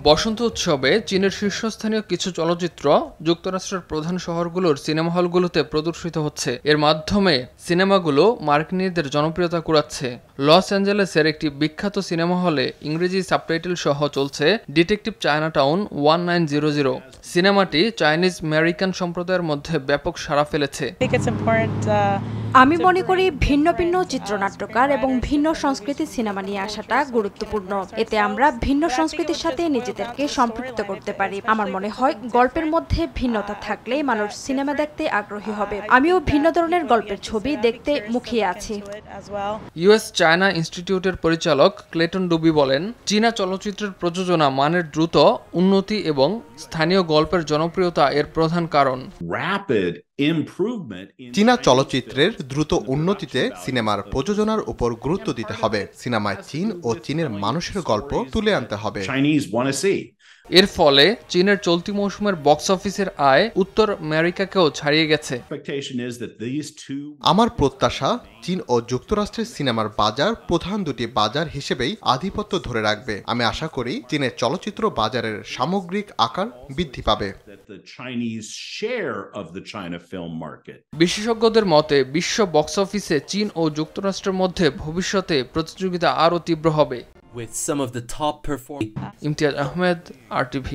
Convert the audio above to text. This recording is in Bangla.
বসন্ত উৎসবে চীনের শীর্ষস্থানীয় কিছু চলচ্চিত্র যুক্তরাষ্ট্রের প্রধান শহরগুলোর সিনেমা হলগুলোতে প্রদর্শিত হচ্ছে। এর মাধ্যমে সিনেমাগুলো মার্কিনীদের জনপ্রিয়তা কুড়াচ্ছে। লস অ্যাঞ্জেলেসের একটি বিখ্যাত সিনেমা হলে ইংরেজি সাবটাইটেল সহ চলছে ডিটেকটিভ চায়নাটাউন 1900। সিনেমাটি চাইনিজ আমেরিকান সম্প্রদায়ের মধ্যে ব্যাপক সাড়া ফেলেছে। আমি মনে করি ভিন্ন ভিন্ন চিত্রনাট্যকার এবং ভিন্ন সংস্কৃতির সিনেমা নিয়ে আসাটা গুরুত্বপূর্ণ। এতে আমরা ভিন্ন সংস্কৃতির সাথে নিজেদেরকে সম্পৃক্ত করতে পারি। আমার মনে হয় গল্পের মধ্যে ভিন্নতা থাকলে মানুষ সিনেমা দেখতে আগ্রহী হবে। আমিও ভিন্ন ধরনের গল্পের ছবি দেখতে মুখিয়ে আছি। ইউএস চায়না ইনস্টিটিউটের পরিচালক ক্লেটন ডুবি বলেন, চীনা চলচ্চিত্রের প্রযোজনা মানের দ্রুত উন্নতি এবং স্থানীয় গল্পের জনপ্রিয়তা এর প্রধান কারণ। চীনা চলচ্চিত্রের দ্রুত উন্নতিতে সিনেমার প্রযোজনার উপর গুরুত্ব দিতে হবে। সিনেমায় চীন ও চীনের মানুষের গল্প তুলে আনতে হবে। এর ফলে চীনের চলতি মৌসুমের বক্স অফিসের আয় উত্তর আমেরিকাকেও ছাড়িয়ে গেছে। আমার প্রত্যাশা, চীন ও যুক্তরাষ্ট্রের সিনেমার বাজার প্রধান দুটি বাজার হিসেবেই আধিপত্য ধরে রাখবে। আমি আশা করি চীনের চলচ্চিত্র বাজারের সামগ্রিক আকার বৃদ্ধি পাবে। বিশেষজ্ঞদের মতে বিশ্ব বক্স অফিসে চীন ও যুক্তরাষ্ট্রের মধ্যে ভবিষ্যতে প্রতিযোগিতা আরও তীব্র হবে। With some of the top performing Imtiaz Ahmed, RTV।